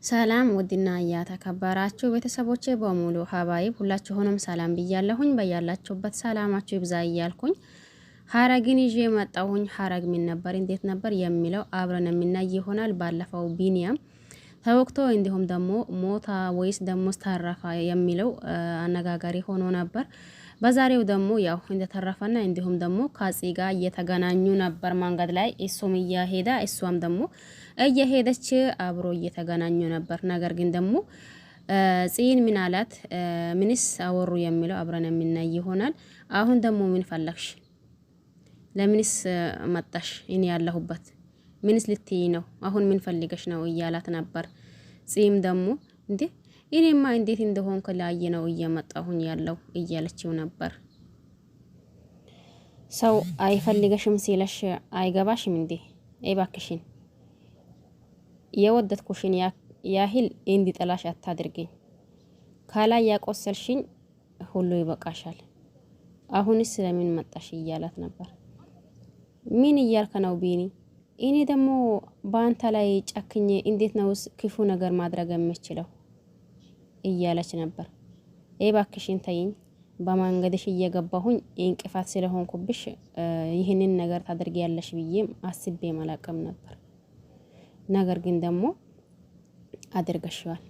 ሰላም ውድና እያተከበራችሁ ቤተሰቦቼ በሙሉ ሀባይብ ሁላችሁንም ሰላም ብያለሁኝ። በያላችሁበት ሰላማችሁ ይብዛ እያልኩኝ ሀረግን ይዤ መጣሁኝ። ሀረግ ምን ነበር እንዴት ነበር የሚለው አብረን የምናይ ይሆናል። ባለፈው ቢኒያም ተወክቶ እንዲሁም ደግሞ ሞታ ወይስ ደግሞ ተረፈ የሚለው አነጋጋሪ ሆኖ ነበር። በዛሬው ደግሞ ያው እንደተረፈና እንዲሁም ደግሞ ከአፄ ጋር እየተገናኙ ነበር መንገድ ላይ እሱም እያሄዳ እሷም ደግሞ እየሄደች አብሮ እየተገናኙ ነበር። ነገር ግን ደግሞ ጽይን ምን አላት ምንስ አወሩ የሚለው አብረን የምናይ ይሆናል። አሁን ደግሞ ምን ፈለግሽ? ለምንስ መጣሽ? እኔ ያለሁበት ምንስ ልትይ ነው? አሁን ምን ፈልገሽ ነው እያላት ነበር። ጽይም ደግሞ እንዴ እኔማ እንዴት እንደሆንኩ ላይ ነው እየመጣሁኝ ያለው እያለችው ነበር። ሰው አይፈልገሽም ሲለሽ አይገባሽም እንዴ? እባክሽን የወደድኩሽን ያህል እንዲጠላሽ አታድርገኝ። ካላይ ያቆሰልሽኝ ሁሉ ይበቃሻል። አሁንስ ስለምን መጣሽ እያላት ነበር። ምን እያልከ ነው ቢኒ? እኔ ደግሞ በአንተ ላይ ጨክኜ እንዴት ነውስ ክፉ ነገር ማድረግ የምችለው እያለች ነበር። እባክሽን ተይኝ፣ በመንገድሽ እየገባሁኝ እንቅፋት ስለሆንኩብሽ ይህንን ነገር ታደርጊያለሽ ብዬም አስቤ አላቅም ነበር። ነገር ግን ደግሞ አድርገሽዋል።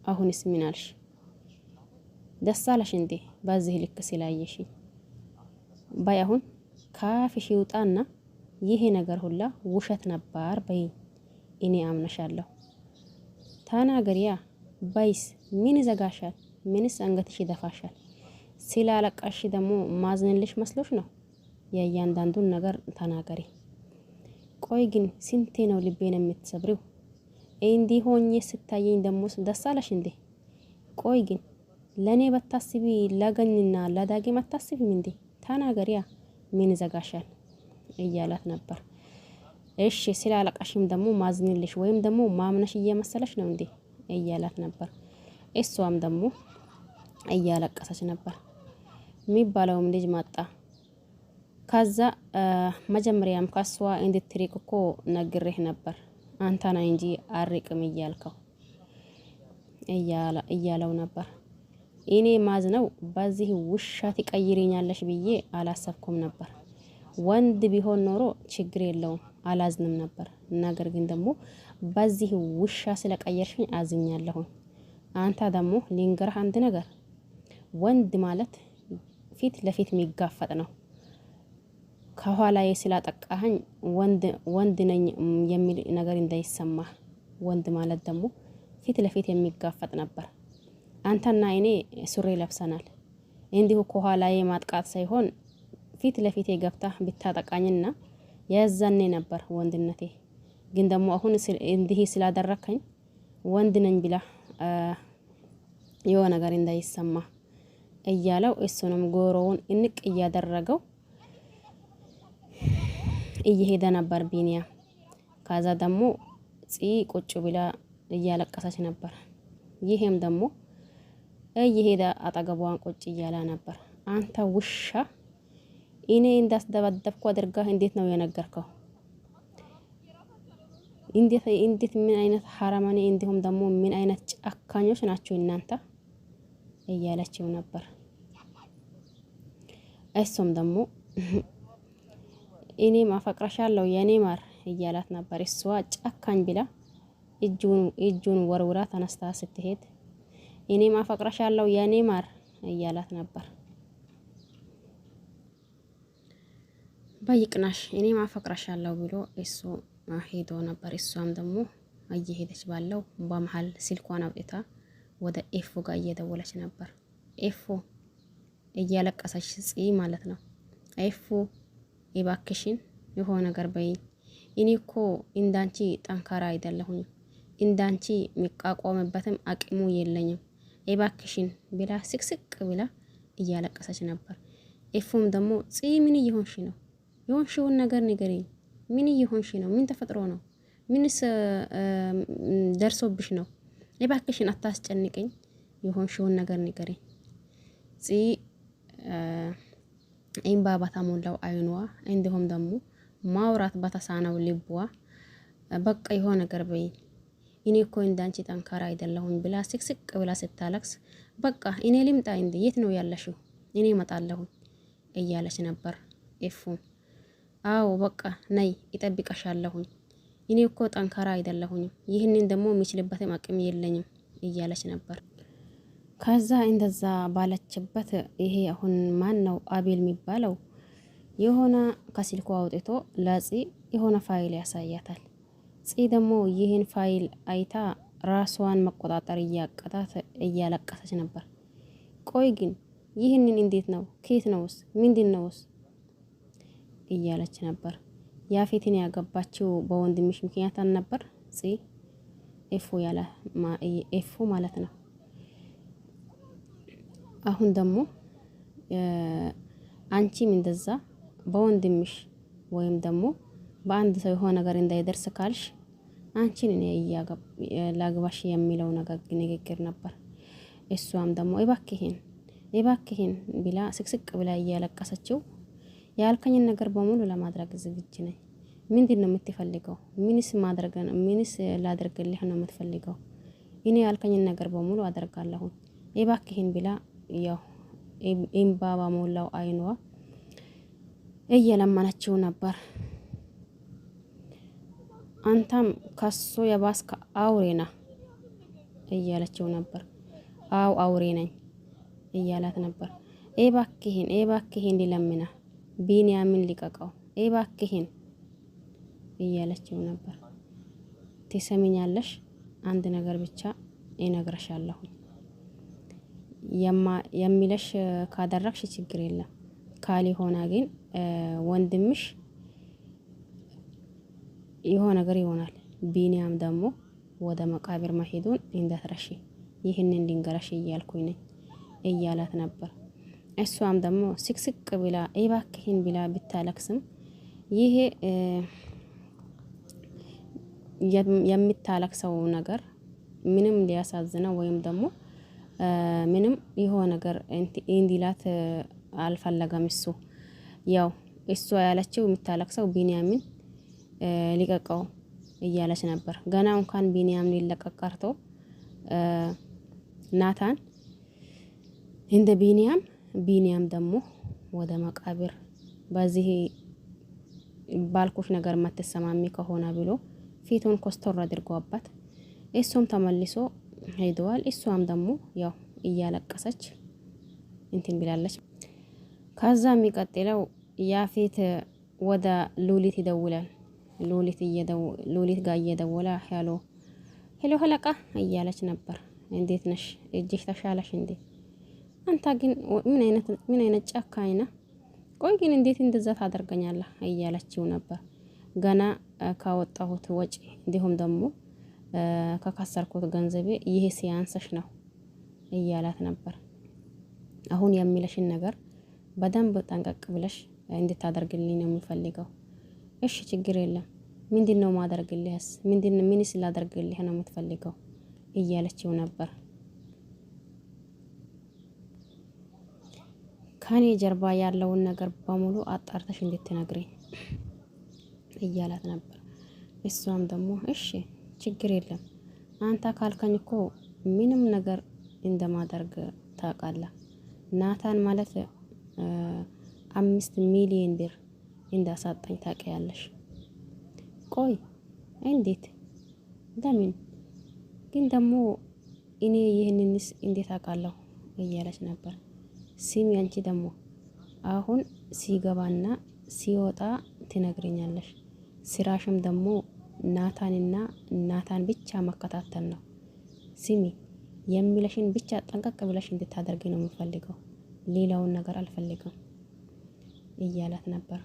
አሁንስ ምን አልሽ? ደስ አለሽ እንዴ በዚህ ልክ ስላየሽኝ? ባይ አሁን ካፍሽ ይውጣና ይሄ ነገር ሁላ ውሸት ነበር በይ። እኔ አምነሻለሁ። ተናገሪያ። ባይስ ምን ይዘጋሻል? ምንስ አንገትሽ ይደፋሻል? ስላለቀሽ ደግሞ ማዝንልሽ መስሎሽ ነው? የእያንዳንዱን ነገር ተናገሪ። ቆይ ግን ስንቴ ነው ልቤን የምትሰብሪው? እንዲህ ሆኜ ስታየኝ ደግሞ ደስ አለሽ እንዴ? ቆይ ግን ለኔ በታስቢ ለገኝና ለዳጊም አታስቢም እንዴ? ተናገሪያ። ምን ይዘጋሻል እያላት ነበር። እሺ ስላለቀሽም ደግሞ ማዝንልሽ ወይም ደግሞ ማምነሽ እየመሰለሽ ነው እንዴ እያላት ነበር። እሷም ደግሞ እያለቀሰች ነበር። የሚባለውም ልጅ መጣ። ከዛ መጀመሪያም ከሷ እንድትሪቅ እኮ ነግሬህ ነበር አንተና እንጂ አርቅም እያልከው እያለው ነበር። እኔ ማዝነው በዚህ ውሻ ትቀይሪኛለሽ ብዬ አላሰብኩም ነበር። ወንድ ቢሆን ኖሮ ችግር የለውም አላዝንም ነበር። ነገር ግን ደግሞ በዚህ ውሻ ስለቀየርሽኝ አዝኛለሁኝ። አንተ ደግሞ ሊንገርህ አንድ ነገር፣ ወንድ ማለት ፊት ለፊት የሚጋፈጥ ነው። ከኋላዬ ስላጠቃኸኝ ወንድ ነኝ የሚል ነገር እንዳይሰማ። ወንድ ማለት ደግሞ ፊት ለፊት የሚጋፈጥ ነበር። አንተና እኔ ሱሪ ለብሰናል። እንዲሁ ከኋላዬ ማጥቃት ሳይሆን ፊት ለፊቴ ገብታ ብታጠቃኝና ያዘኔ ነበር ወንድነቴ። ግን ደግሞ አሁን እንዲህ ስላደረከኝ ወንድ ነኝ ብላ የሆነ ነገር እንዳይሰማ እያለው እሱንም ጎሮውን እንቅ እያደረገው እየሄደ ነበር ቢኒያ። ከዛ ደግሞ ቁጭ ብላ እያለቀሰች ነበር። ይሄም ደግሞ እየሄደ አጠገቧን ቁጭ እያለ ነበር። አንተ ውሻ እኔ እንዳስደበደብኩ አድርጋህ እንዴት ነው የነገርከው? እንዴት ምን አይነት ሀረማኔ እንዲሁም ደግሞ ምን አይነት ጨካኞች ናቸው እናንተ እያለችው ነበር። እሱም ደግሞ እኔም አፈቅረሻለሁ የኔ ማር እያላት ነበር። እሷ ጨካኝ ብላ እጁን ወርውራ ተነስታ ስትሄድ እኔም አፈቅረሻለሁ የኔ ማር እያላት ነበር። በይቅናሽ እኔም አፈቅረሻለሁ ብሎ እሱ ሄዶ ነበር። እሷም ደግሞ እየሄደች ባለው በመሀል ስልኳን አውጥታ ወደ ኤፎ ጋር እየደወለች ነበር። ኤፎ እያለቀሰች ጽይ ማለት ነው። ኤፎ እባክሽን የሆነ ነገር በይኝ። እኔ እኮ እንዳንቺ ጠንካራ አይደለሁም። እንዳንቺ የሚቋቋምበትም አቅሙ የለኝም። እባክሽን ብላ ስቅስቅ ብላ እያለቀሰች ነበር። ኤፎም ደግሞ ጽይ ምን እየሆንሽ ነው? የሆንሽውን ነገር ንገሪኝ። ምን እየሆንሽ ነው? ምን ተፈጥሮ ነው? ምንስ ደርሶብሽ ነው? እባክሽን አታስጨንቀኝ። የሆንሽውን ነገር ንገሪኝ። ጽይ እምባ በተሞላው አይኗ እንዲሁም ደግሞ ማውራት በተሳነው ልቧ በቃ የሆነ ነገር በይኝ። እኔ እኮ እንዳንቺ ጠንካራ አይደለሁኝ ብላ ስቅስቅ ብላ ስታለቅስ በቃ እኔ ልምጣ እንዴ የት ነው ያለሽው? እኔ እመጣለሁ እያለች ነበር ኤፉ። አዎ በቃ ነይ እጠብቅሻለሁኝ። እኔ እኮ ጠንካራ አይደለሁኝም ይህንን ደግሞ የሚችልበትም አቅም የለኝም እያለች ነበር። ከዛ እንደዛ ባለችበት ይሄ አሁን ማን ነው አቤል የሚባለው የሆነ ከስልኩ አውጥቶ ለጺ የሆነ ፋይል ያሳያታል። ጺ ደግሞ ይህን ፋይል አይታ ራሷን መቆጣጠር እያቀታት እያለቀሰች ነበር። ቆይ ግን ይህንን እንዴት ነው? ከየት ነውስ? ምንድነውስ? እያለች ነበር። ያፌትን ያገባችው በወንድምሽ ምክንያት አልነበር? ጺ ኤፉ ማለት ነው። አሁን ደግሞ አንቺም እንደዛ በወንድምሽ ወይም ደግሞ በአንድ ሰው የሆነ ነገር እንዳይደርስ ካልሽ አንቺን እኔ ላግባሽ የሚለው ንግግር ነበር። እሷም ደግሞ እባክህን ብላ ስቅስቅ ብላ እያለቀሰችው ያልከኝን ነገር በሙሉ ለማድረግ ዝግጁ ነኝ። ምንድነው የምትፈልገው? ምንስ ላደርግልህ ነው የምትፈልገው? እኔ ያልከኝን ነገር በሙሉ አደርጋለሁ እባክህን ብላ ያው እምባ በሞላው አይኗ እየለመነችው ነበር። አንተም ከሱ የባስከ አውሬ ነህ እያለችው ነበር። አው አውሬ ነኝ እያላት ነበር። እባክህን ሊለምና ቢንያምን ሊቀቀው እባክህን እያለችው ነበር። ትሰሚኛለሽ? አንድ ነገር ብቻ እነግርሻለሁ። የሚለሽ ካደረግሽ ችግር የለም። ካልሆነ ግን ወንድምሽ የሆነ ነገር ይሆናል። ቢንያም ደግሞ ወደ መቃብር መሄዱን እንዳትረሺ ይህንን ልንገርሽ እያልኩኝ ነኝ እያላት ነበር። እሷም ደግሞ ስቅስቅ ብላ እባክህን ብላ ብታለቅስም ይሄ የምታለቅሰው ነገር ምንም ሊያሳዝነው ወይም ደግሞ ምንም የሆነ ነገር እንዲላት አልፈለገም። እሷ ያለችው የምታለቅሰው ቢንያምን ሊቀቀው እያለች ነበር። ገና እንኳን ቢንያም ሊለቀቅ ቀርቶ ናታን እንደ ቢንያም ደግሞ ወደ መቃብር በዚህ ባልኩሽ ነገር ማትሰማሚ ከሆነ ብሎ ፊቱን ኮስተር አድርጎባት እሱም ተመልሶ ሄደዋል። እሷም ደግሞ ያው እያለቀሰች እንትን ብላለች። ከዛ የሚቀጥለው ያፌት ወደ ሉሊት ይደውላል። ሉሊት ጋር እየደወለ ሄሎ ሀለቃ እያለች ነበር። እንዴት ነሽ? እጅሽ ተሻለሽ እንዴ? አንተ ግን ምን አይነት ጨካኝ ነህ? ቆይ ግን እንዴት እንደዛ ታደርገኛለህ? እያለችው ነበር። ገና ካወጣሁት ወጪ እንዲሁም ደግሞ ከከሰርኩት ገንዘቤ ይሄ ሲያንስሽ ነው እያላት ነበር። አሁን የሚለሽን ነገር በደንብ ጠንቀቅ ብለሽ እንድታደርግልኝ ነው የምፈልገው። እሺ ችግር የለም። ምንድነው ማደርግልህስ? ምንስ ላደርግልህ ነው የምትፈልገው? እያለችው ነበር። ከኔ ጀርባ ያለውን ነገር በሙሉ አጣርተሽ እንድትነግሪኝ እያላት ነበር። እሷም ደግሞ እሺ ችግር የለም አንተ ካልከኝ እኮ ምንም ነገር እንደማደርግ ታውቃለህ። ናታን ማለት 5 ሚሊዮን ብር እንዳሳጣኝ ታውቂያለሽ። ቆይ እንዴት? ለምን? ግን ደግሞ እኔ ይህንንስ እንዴት አውቃለሁ? እያለች ነበር። ሲሚ አንቺ ደግሞ አሁን ሲገባና ሲወጣ ትነግረኛለሽ። ስራሽም ደግሞ ናታን ብቻ መከታተል ነው። ሲሚ የሚለሽን ብቻ ጠንቀቅ ብለሽ እንድታደርጊ ነው የምፈልገው። ሌላውን ነገር አልፈልግም እያላት ነበር።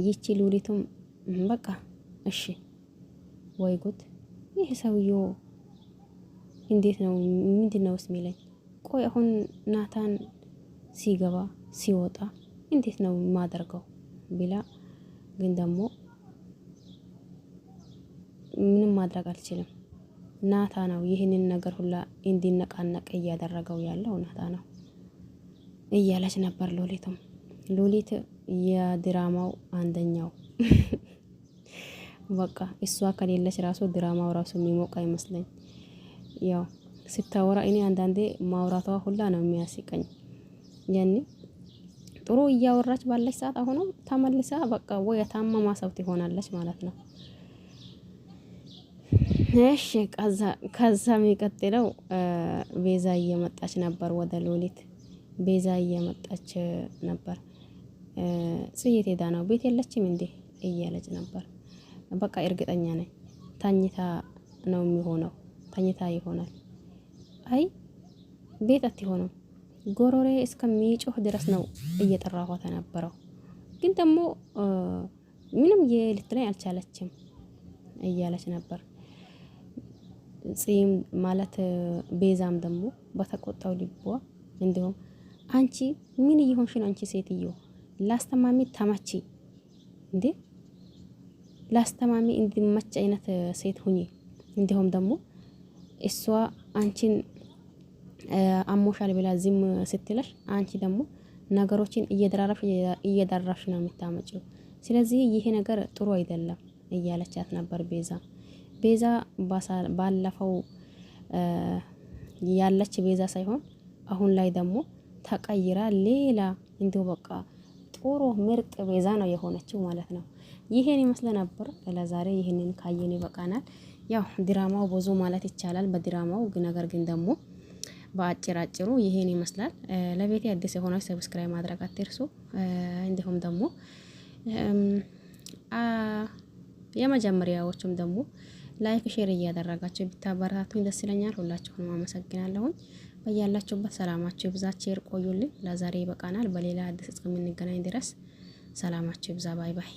ይቺ ሉሊቱም በቃ እሺ። ወይ ጉድ! ይህ ሰውዬው እንዴት ነው? ምንድነውስ የሚለኝ? ቆይ አሁን ናታን ሲገባ ሲወጣ እንዴት ነው የማደርገው ቢላ ግን ደግሞ ምንም ማድረግ አልችልም። ናታ ነው ይህንን ነገር ሁላ እንዲነቃነቅ እያደረገው ያለው ናታ ነው እያለች ነበር። ሉሊት የድራማው አንደኛው በቃ እሷ ከሌለች ራሱ ድራማው ራሱ የሚሞቅ አይመስለኝ። ያው ስታወራ እኔ አንዳንዴ ማውራቷ ሁላ ነው የሚያስቀኝ። ያኔ ጥሩ እያወራች ባለች ሰዓት አሁንም ተመልሳ በቃ ወይ የታመማ ሰው ትሆናለች ማለት ነው። እሺ ከዛ የሚቀጥለው ቤዛ እየመጣች ነበር ወደ ሉሊት። ቤዛ እየመጣች ነበር። ጽየት ሄዳ ነው ቤት የለችም እንዴ እያለች ነበር። በቃ እርግጠኛ ነኝ ተኝታ ነው የሚሆነው። ተኝታ ይሆናል። አይ ቤት አትሆንም። ጎሮሬ እስከሚጮህ ድረስ ነው እየጠራኋት የነበረው። ግን ደግሞ ምንም ልትለኝ አልቻለችም እያለች ነበር። ጽም ማለት ቤዛም ደግሞ በተቆጣው ልቧ እንዲሁም አንቺ ምን እየሆንሽ ነው? አንቺ ሴትዮ ላስተማሚ ተመቺ እንዴ! ላስተማሚ እንዲመች አይነት ሴት ሁኚ። እንዲሁም ደግሞ እሷ አንቺን አሞሻል ብላ ዝም ስትለሽ አንቺ ደግሞ ነገሮችን እየደራሽ ነው የምታመጪው። ስለዚህ ይሄ ነገር ጥሩ አይደለም እያለቻት ነበር ቤዛ ባለፈው ያለች ቤዛ ሳይሆን አሁን ላይ ደግሞ ተቀይራ ሌላ እንዲሁ በቃ ጥሩ ምርጥ ቤዛ ነው የሆነችው ማለት ነው። ይሄን ይመስል ነበር ለዛሬ። ይሄንን ካየን ይበቃናል። ያው ድራማው ብዙ ማለት ይቻላል በድራማው ነገር ግን ደግሞ በአጭሩ ይሄን ይመስላል። ለቤቴ አዲስ የሆነው ሰብስክራይብ ማድረግ አትርሱ። እንዲሁም ደግሞ የመጀመሪያዎቹም ደግሞ ላይክ ሼር እያደረጋችሁ ብታበረታቱኝ ደስ ይለኛል። ሁላችሁንም አመሰግናለሁኝ። በያላችሁበት ሰላማችሁ ይብዛ። ቸር ቆዩልኝ። ለዛሬ ይበቃናል። በሌላ አዲስ እስከምንገናኝ ድረስ ሰላማችሁ ይብዛ። ባይ ባይ።